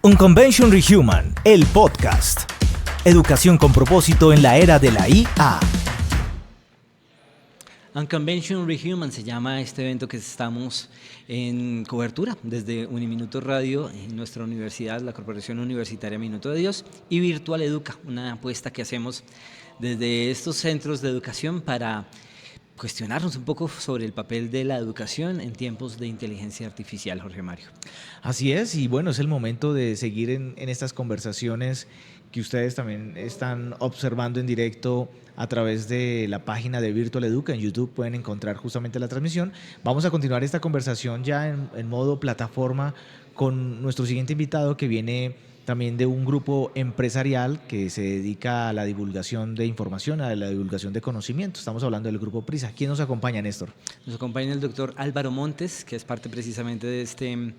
Unconvention Rehuman, el podcast. Educación con propósito en la era de la IA. Unconvention Rehuman se llama este evento que estamos en cobertura desde Uniminuto Radio en nuestra universidad, la Corporación Universitaria Minuto de Dios, y Virtual Educa, una apuesta que hacemos desde estos centros de educación para cuestionarnos un poco sobre el papel de la educación en tiempos de inteligencia artificial, Jorge Mario. Así es, y bueno, es el momento de seguir en estas conversaciones que ustedes también están observando en directo a través de la página de Virtual Educa. En YouTube pueden encontrar justamente la transmisión. Vamos a continuar esta conversación ya en modo plataforma con nuestro siguiente invitado, que viene también de un grupo empresarial que se dedica a la divulgación de información, a la divulgación de conocimiento. Estamos hablando del grupo Prisa. ¿Quién nos acompaña, Néstor? Nos acompaña el doctor Álvaro Montes, que es parte precisamente de este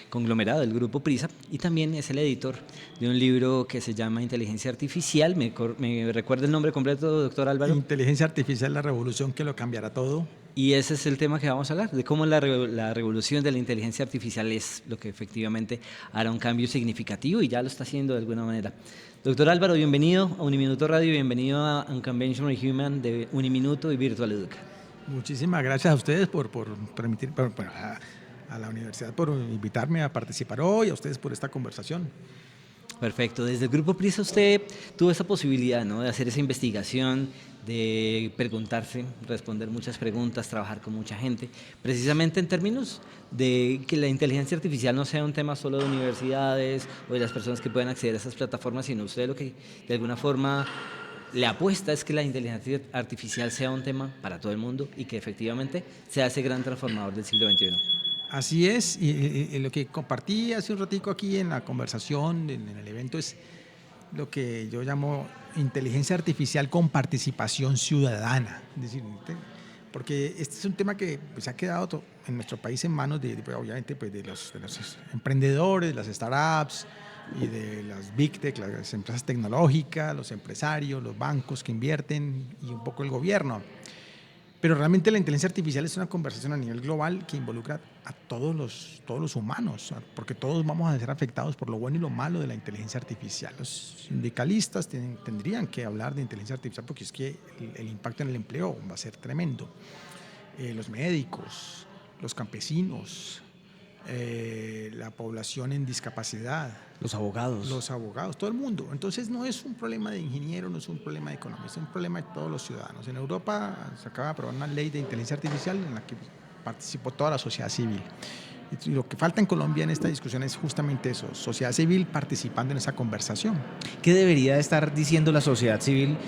conglomerado del grupo Prisa, y también es el editor de un libro que se llama Inteligencia Artificial. ¿Me recuerda el nombre completo, doctor Álvaro? Inteligencia Artificial, la revolución que lo cambiará todo. Y ese es el tema que vamos a hablar, de cómo la revolución de la inteligencia artificial es lo que efectivamente hará un cambio significativo, y ya lo está haciendo de alguna manera. Doctor Álvaro, bienvenido a Uniminuto Radio, bienvenido a Unconvention Rehuman de Uniminuto y Virtual Educa. Muchísimas gracias a ustedes por permitir, a la universidad por invitarme a participar hoy, a ustedes por esta conversación. Perfecto. Desde el Grupo Prisa usted tuvo esa posibilidad, ¿no?, de hacer esa investigación, de preguntarse, responder muchas preguntas, trabajar con mucha gente, precisamente en términos de que la inteligencia artificial no sea un tema solo de universidades o de las personas que pueden acceder a esas plataformas, sino usted lo que de alguna forma le apuesta es que la inteligencia artificial sea un tema para todo el mundo y que efectivamente sea ese gran transformador del siglo XXI. Así es, y lo que compartí hace un ratico aquí en la conversación, en el evento, es lo que yo llamo inteligencia artificial con participación ciudadana. Es decir, porque este es un tema que pues, ha quedado en nuestro país en manos obviamente, de los emprendedores, las startups y de las big tech, las empresas tecnológicas, los empresarios, los bancos que invierten y un poco el gobierno. Pero realmente la inteligencia artificial es una conversación a nivel global que involucra a todos los humanos, porque todos vamos a ser afectados por lo bueno y lo malo de la inteligencia artificial. Los sindicalistas tendrían que hablar de inteligencia artificial porque es que el impacto en el empleo va a ser tremendo. Los médicos, los campesinos, la población en discapacidad, los abogados, todo el mundo. Entonces no es un problema de ingeniero, no es un problema de economista, es un problema de todos los ciudadanos. En Europa se acaba de aprobar una ley de inteligencia artificial en la que participó toda la sociedad civil. Y lo que falta en Colombia en esta discusión es justamente eso, sociedad civil participando en esa conversación. ¿Qué debería estar diciendo la sociedad civil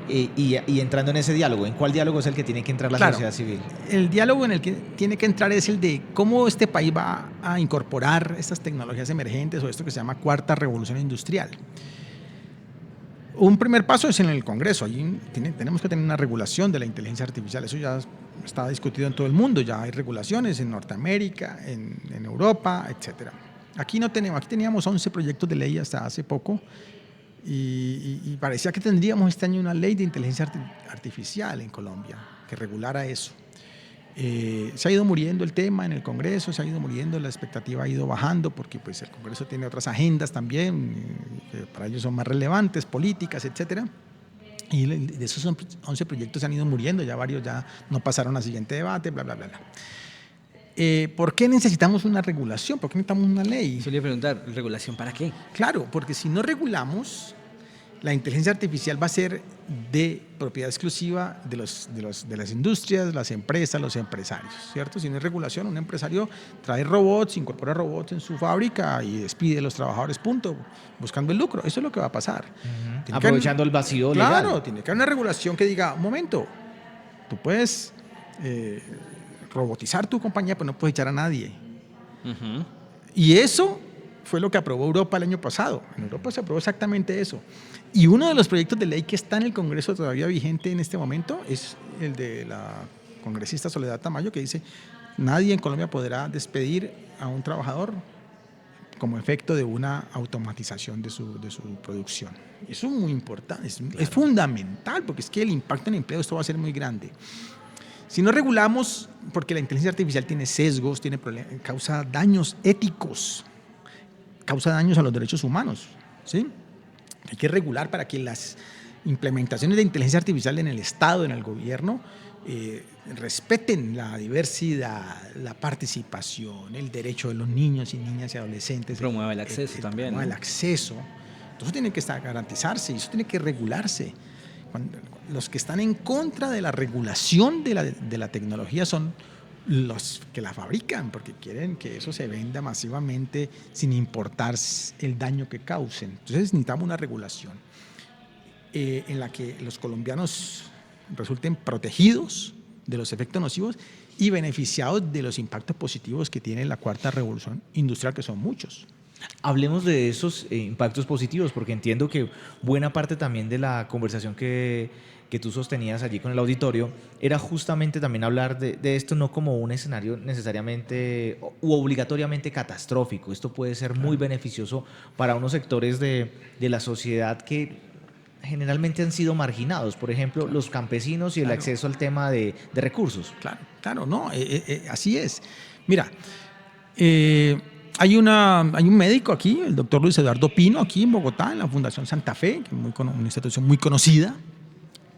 y entrando en ese diálogo? ¿En cuál diálogo es el que tiene que entrar la sociedad civil? El diálogo en el que tiene que entrar es el de cómo este país va a incorporar estas tecnologías emergentes o esto que se llama cuarta revolución industrial. Un primer paso es en el Congreso. Allí tenemos que tener una regulación de la inteligencia artificial. Eso ya está discutido en todo el mundo. Ya hay regulaciones en Norteamérica, en Europa, etc. Aquí teníamos 11 proyectos de ley hasta hace poco. Y parecía que tendríamos este año una ley de inteligencia artificial en Colombia que regulara eso. Se ha ido muriendo el tema en el Congreso, se ha ido muriendo, la expectativa ha ido bajando porque pues, el Congreso tiene otras agendas también, que para ellos son más relevantes, políticas, etc. Y de esos 11 proyectos se han ido muriendo, ya varios ya no pasaron al siguiente debate, bla, bla, bla, bla. ¿Por qué necesitamos una regulación? ¿Por qué necesitamos una ley? Yo le iba a preguntar, ¿regulación para qué? Claro, porque si no regulamos, la inteligencia artificial va a ser de propiedad exclusiva de las industrias, las empresas, los empresarios, ¿cierto? Si no hay regulación, un empresario trae robots, incorpora robots en su fábrica y despide a los trabajadores, punto, buscando el lucro. Eso es lo que va a pasar. Aprovechando el vacío legal. Claro, tiene que haber una regulación que diga, un momento, tú puedes robotizar tu compañía, pero no puedes echar a nadie. Uh-huh. Y eso fue lo que aprobó Europa el año pasado. En Europa se aprobó exactamente eso. Y uno de los proyectos de ley que está en el Congreso todavía vigente en este momento es el de la congresista Soledad Tamayo, que dice: nadie en Colombia podrá despedir a un trabajador como efecto de una automatización de su producción. Eso es muy importante, es fundamental, porque es que el impacto en el empleo esto va a ser muy grande. Si no regulamos, porque la inteligencia artificial tiene sesgos, causa daños éticos. causa daños a los derechos humanos, ¿sí? Hay que regular para que las implementaciones de inteligencia artificial en el Estado, en el gobierno, respeten la diversidad, la participación, el derecho de los niños y niñas y adolescentes. Promueva el acceso también. Promueva ¿no? el acceso. Entonces tiene que garantizarse, y eso tiene que regularse. Los que están en contra de la regulación de la tecnología son los que la fabrican, porque quieren que eso se venda masivamente sin importar el daño que causen. Entonces necesitamos una regulación en la que los colombianos resulten protegidos de los efectos nocivos y beneficiados de los impactos positivos que tiene la cuarta revolución industrial, que son muchos. Hablemos de esos impactos positivos, porque entiendo que buena parte también de la conversación que tú sostenías allí con el auditorio era justamente también hablar de esto no como un escenario necesariamente u obligatoriamente catastrófico. Esto puede ser muy beneficioso para unos sectores de la sociedad que generalmente han sido marginados, por ejemplo, los campesinos y el acceso al tema de recursos. Claro, no, así es. Mira, hay un médico aquí, el doctor Luis Eduardo Pino, aquí en Bogotá, en la Fundación Santa Fe, que es una institución muy conocida,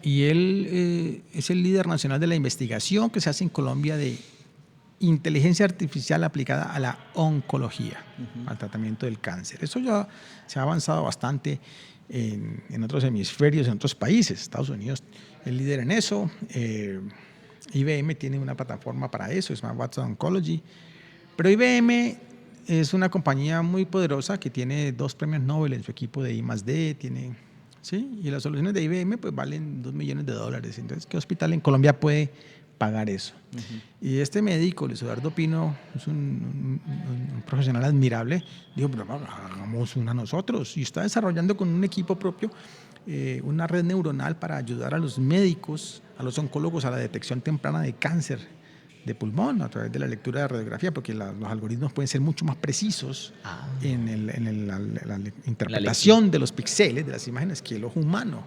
y él es el líder nacional de la investigación que se hace en Colombia de inteligencia artificial aplicada a la oncología, al tratamiento del cáncer. Eso ya se ha avanzado bastante en otros hemisferios, en otros países. Estados Unidos es líder en eso. IBM tiene una plataforma para eso, se llama Watson Oncology. Pero IBM es una compañía muy poderosa que tiene 2 premios Nobel en su equipo de I+D, ¿sí? Y las soluciones de IBM pues valen $2 millones. Entonces, ¿qué hospital en Colombia puede pagar eso? Y este médico, Luis Eduardo Pino, es un profesional admirable, dijo, pero hagamos una nosotros. Y está desarrollando con un equipo propio una red neuronal para ayudar a los médicos, a los oncólogos, a la detección temprana de cáncer de pulmón a través de la lectura de radiografía, porque los algoritmos pueden ser mucho más precisos en la interpretación de los píxeles de las imágenes que el ojo humano.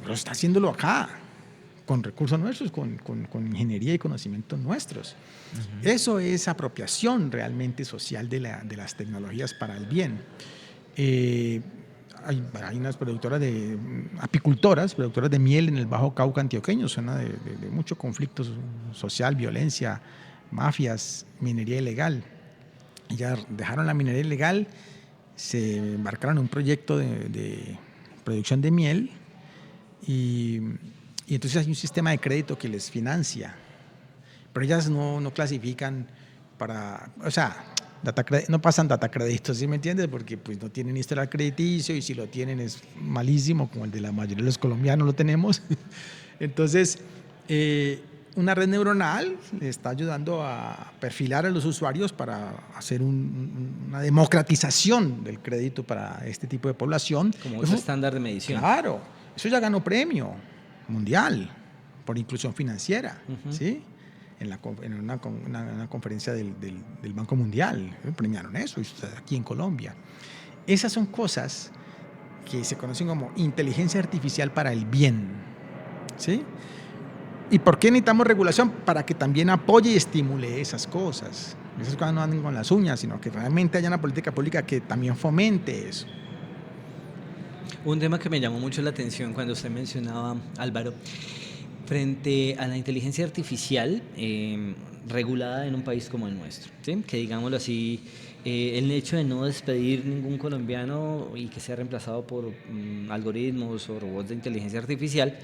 Pero está haciéndolo acá, con recursos nuestros, con ingeniería y conocimientos nuestros. Eso es apropiación realmente social de las tecnologías para el bien. Hay unas apicultoras, productoras de miel en el Bajo Cauca antioqueño, zona de mucho conflicto social, violencia, mafias, minería ilegal. Ya dejaron la minería ilegal, se embarcaron en un proyecto de producción de miel y entonces hay un sistema de crédito que les financia, pero ellas no clasifican no pasan data créditos, ¿sí me entiendes? Porque pues no tienen historial crediticio y si lo tienen es malísimo, como el de la mayoría de los colombianos lo tenemos. Entonces, una red neuronal le está ayudando a perfilar a los usuarios para hacer una democratización del crédito para este tipo de población. Como ese estándar de medición. Claro, eso ya ganó premio mundial por inclusión financiera, ¿sí? En una conferencia del Banco Mundial, premiaron eso, aquí en Colombia. Esas son cosas que se conocen como inteligencia artificial para el bien, ¿sí? ¿Y por qué necesitamos regulación? Para que también apoye y estimule esas cosas. Esas cosas no anden con las uñas, sino que realmente haya una política pública que también fomente eso. Un tema que me llamó mucho la atención cuando usted mencionaba, Álvaro, frente a la inteligencia artificial regulada en un país como el nuestro, ¿sí? Que digámoslo así, el hecho de no despedir ningún colombiano y que sea reemplazado por algoritmos o robots de inteligencia artificial,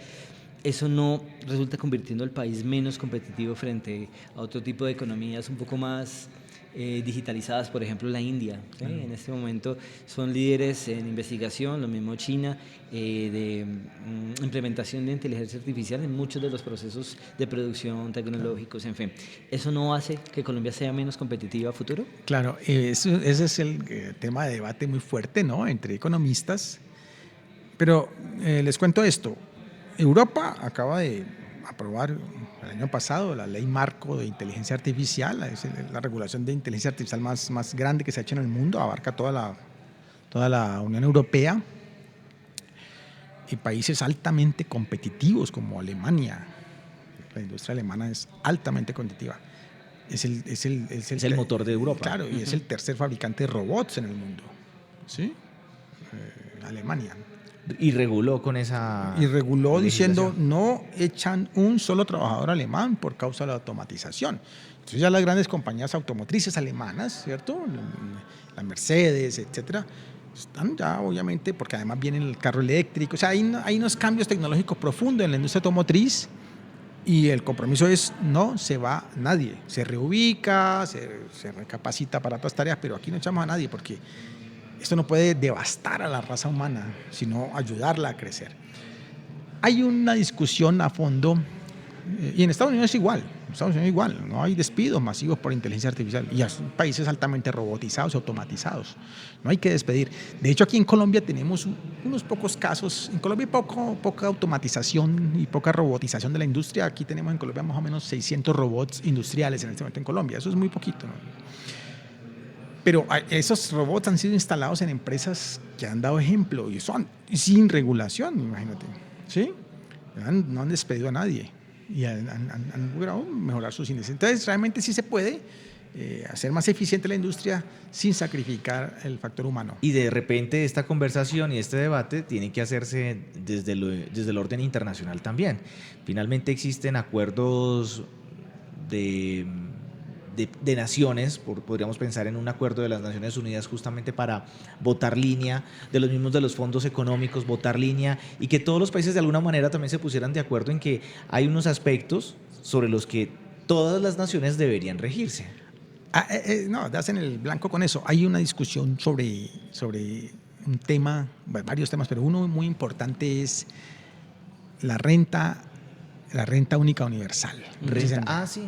eso no resulta convirtiendo al país menos competitivo frente a otro tipo de economías un poco más digitalizadas, por ejemplo la India, ¿sí? En este momento son líderes en investigación, lo mismo China, de implementación de inteligencia artificial en muchos de los procesos de producción tecnológicos, en fin. ¿Eso no hace que Colombia sea menos competitiva a futuro? Claro, ese es el tema de debate muy fuerte, ¿no?, entre economistas, pero les cuento esto. Europa acaba de aprobar el año pasado la ley marco de inteligencia artificial, es la regulación de inteligencia artificial más grande que se ha hecho en el mundo, abarca toda la Unión Europea y países altamente competitivos como Alemania. La industria alemana es altamente competitiva. Es el motor de Europa. Claro, y es el tercer fabricante de robots en el mundo. ¿Sí? Alemania. Y reguló con esa... Y reguló diciendo, no echan un solo trabajador alemán por causa de la automatización. Entonces ya las grandes compañías automotrices alemanas, ¿cierto? La Mercedes, etcétera, están ya obviamente, porque además viene el carro eléctrico. O sea, hay unos cambios tecnológicos profundos en la industria automotriz. Y el compromiso es, no se va nadie, se reubica, se recapacita para otras tareas, pero aquí no echamos a nadie porque esto no puede devastar a la raza humana, sino ayudarla a crecer. Hay una discusión a fondo, y en Estados Unidos igual, no hay despidos masivos por inteligencia artificial, y son países altamente robotizados y automatizados, no hay que despedir. De hecho, aquí en Colombia tenemos unos pocos casos, en Colombia hay poca automatización y poca robotización de la industria. Aquí tenemos en Colombia más o menos 600 robots industriales en este momento en Colombia, eso es muy poquito, ¿no? Pero esos robots han sido instalados en empresas que han dado ejemplo y son sin regulación, imagínate, ¿sí? No han despedido a nadie y han logrado mejorar sus índices. Entonces, realmente sí se puede hacer más eficiente la industria sin sacrificar el factor humano. Y de repente esta conversación y este debate tiene que hacerse desde el orden internacional también. Finalmente existen acuerdos de naciones, podríamos pensar en un acuerdo de las Naciones Unidas justamente para botar línea, de los fondos económicos, botar línea, y que todos los países de alguna manera también se pusieran de acuerdo en que hay unos aspectos sobre los que todas las naciones deberían regirse. No, das en el blanco con eso. Hay una discusión sobre un tema, varios temas, pero uno muy importante es la renta única universal. Sí.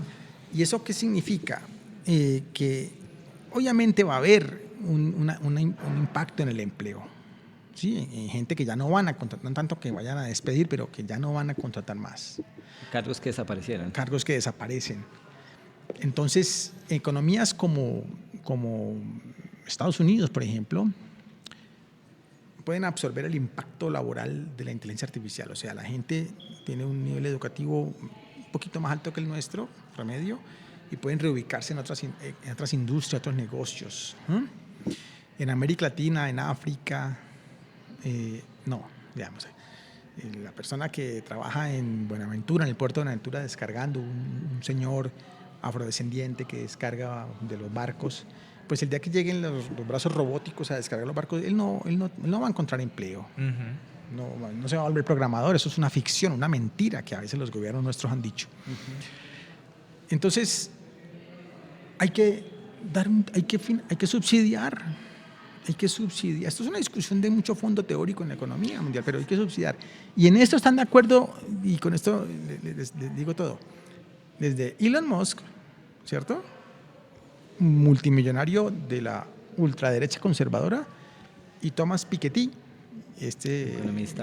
¿Y eso qué significa? Que obviamente va a haber un impacto en el empleo. ¿Sí? Gente que ya no van a contratar, no tanto que vayan a despedir, pero que ya no van a contratar más. Cargos que desaparecieron. Cargos que desaparecen. Entonces, economías como Estados Unidos, por ejemplo, pueden absorber el impacto laboral de la inteligencia artificial. O sea, la gente tiene un nivel educativo un poquito más alto que el nuestro, promedio, y pueden reubicarse en otras industrias, otros negocios. En América Latina, en África, la persona que trabaja en Buenaventura, en el puerto de Buenaventura, descargando, un señor afrodescendiente que descarga de los barcos, pues el día que lleguen los brazos robóticos a descargar los barcos, él no va a encontrar empleo. Uh-huh. No se va a volver programador. Eso es una ficción, una mentira que a veces los gobiernos nuestros han dicho. Uh-huh. Entonces, hay que subsidiar. Esto es una discusión de mucho fondo teórico en la economía mundial, pero hay que subsidiar. Y en esto están de acuerdo, y con esto les digo todo. Desde Elon Musk, ¿cierto? Multimillonario de la ultraderecha conservadora, y Thomas Piketty,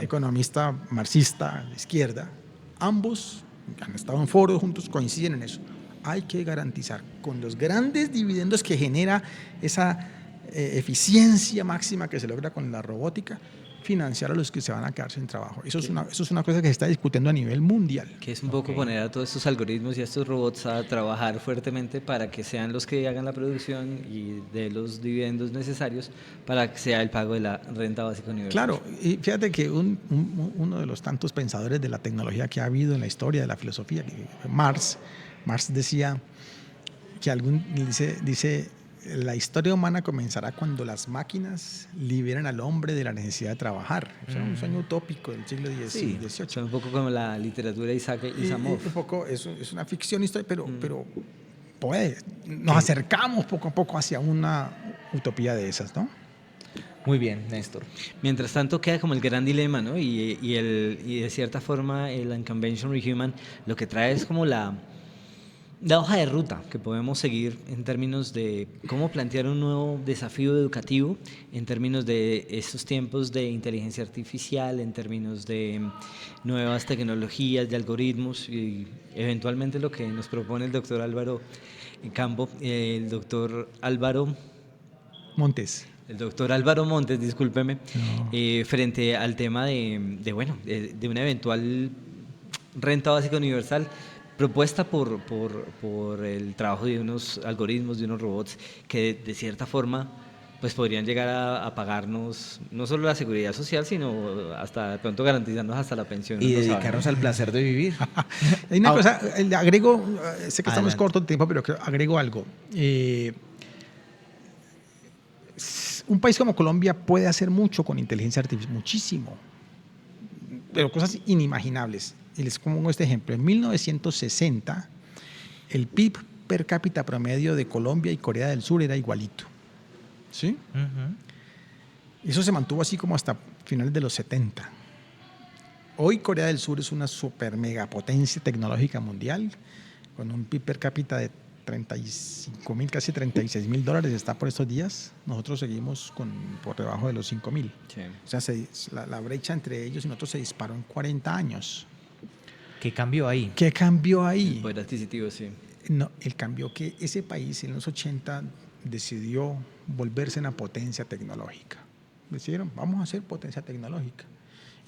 economista marxista de izquierda, ambos han estado en foros juntos, coinciden en eso. Hay que garantizar con los grandes dividendos que genera esa eficiencia máxima que se logra con la robótica, financiar a los que se van a quedar sin trabajo. Eso es una cosa que se está discutiendo a nivel mundial. Que es un poco poner a todos estos algoritmos y a estos robots a trabajar fuertemente para que sean los que hagan la producción y de los dividendos necesarios para que sea el pago de la renta básica universal. Claro, y fíjate que uno de los tantos pensadores de la tecnología que ha habido en la historia de la filosofía, Marx decía que dice la historia humana comenzará cuando las máquinas liberen al hombre de la necesidad de trabajar. Es un sueño utópico del siglo XVIII. Es un poco como la literatura de Isaac Asimov. Un poco, es una ficción histórica, pero nos acercamos poco a poco hacia una utopía de esas, ¿no? Muy bien, Néstor. Mientras tanto queda como el gran dilema, ¿no? Y de cierta forma el Unconventional Rehuman lo que trae es como la hoja de ruta que podemos seguir en términos de cómo plantear un nuevo desafío educativo, en términos de estos tiempos de inteligencia artificial, en términos de nuevas tecnologías, de algoritmos, y eventualmente lo que nos propone el doctor Álvaro Campo, el doctor Álvaro Montes. El doctor Álvaro Montes, discúlpeme, frente al tema de una eventual renta básica universal. propuesta por el trabajo de unos algoritmos, de unos robots que de cierta forma pues podrían llegar a pagarnos no solo la seguridad social, sino hasta de pronto garantizarnos hasta la pensión. Y no dedicarnos al placer de vivir. Hay una cosa, le agrego, sé que estamos Adelante. cortos de tiempo, pero agrego algo. Un país como Colombia puede hacer mucho con inteligencia artificial, muchísimo, pero cosas inimaginables. Y les pongo este ejemplo. En 1960, el PIB per cápita promedio de Colombia y Corea del Sur era igualito. ¿Sí? Eso se mantuvo así como hasta finales de los 70. Hoy Corea del Sur es una super megapotencia tecnológica mundial, con un PIB per cápita de 35.000, casi $36.000 está por estos días. Nosotros seguimos por debajo de los 5.000. Sí. O sea, la brecha entre ellos y nosotros se disparó en 40 años. ¿Qué cambió ahí? ¿Qué cambió ahí? El poder adquisitivo, sí. No, el cambio que ese país en los 80 decidió volverse una potencia tecnológica. Decidieron, vamos a ser potencia tecnológica.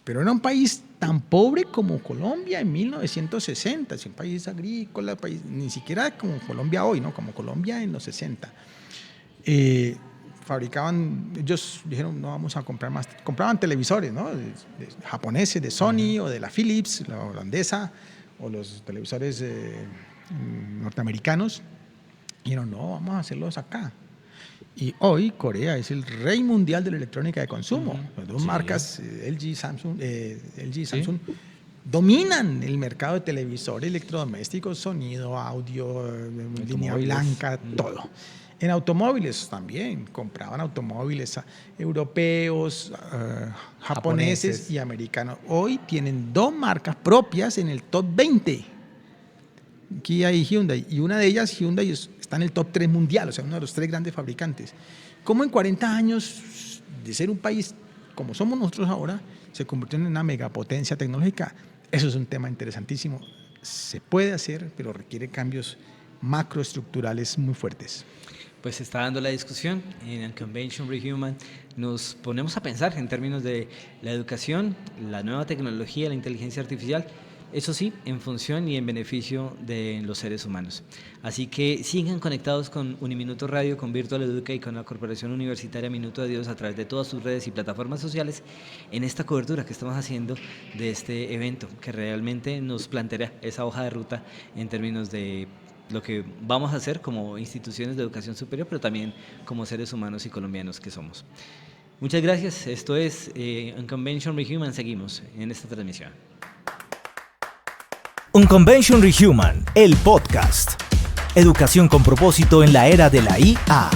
Pero era un país tan pobre como Colombia en 1960, es un país agrícola, ni siquiera como Colombia hoy, ¿no? Como Colombia en los 60. Fabricaban, ellos dijeron, no vamos a comprar más, compraban televisores, ¿no? De japoneses, de Sony o de la Philips, la holandesa, o los televisores norteamericanos. Y dijeron, no, vamos a hacerlos acá. Y hoy Corea es el rey mundial de la electrónica de consumo. Las dos marcas, LG, Samsung, dominan el mercado de televisores, electrodomésticos, sonido, audio, línea blanca, todo. En automóviles también, compraban automóviles europeos, japoneses y americanos. Hoy tienen 2 marcas propias en el top 20. Kia y Hyundai. Y una de ellas, Hyundai, está en el top 3 mundial, o sea, uno de los 3 grandes fabricantes. ¿Cómo en 40 años de ser un país como somos nosotros ahora, se convirtió en una megapotencia tecnológica? Eso es un tema interesantísimo. Se puede hacer, pero requiere cambios macroestructurales muy fuertes. Pues se está dando la discusión en el Convention Rehuman. Nos ponemos a pensar en términos de la educación, la nueva tecnología, la inteligencia artificial, eso sí, en función y en beneficio de los seres humanos. Así que sigan conectados con Uniminuto Radio, con Virtual Educa y con la Corporación Universitaria Minuto de Dios a través de todas sus redes y plataformas sociales en esta cobertura que estamos haciendo de este evento, que realmente nos planteará esa hoja de ruta en términos de lo que vamos a hacer como instituciones de educación superior, pero también como seres humanos y colombianos que somos. Muchas gracias. Esto es Unconvention Rehuman. Seguimos en esta transmisión. Unconvention Rehuman, el podcast. Educación con propósito en la era de la IA.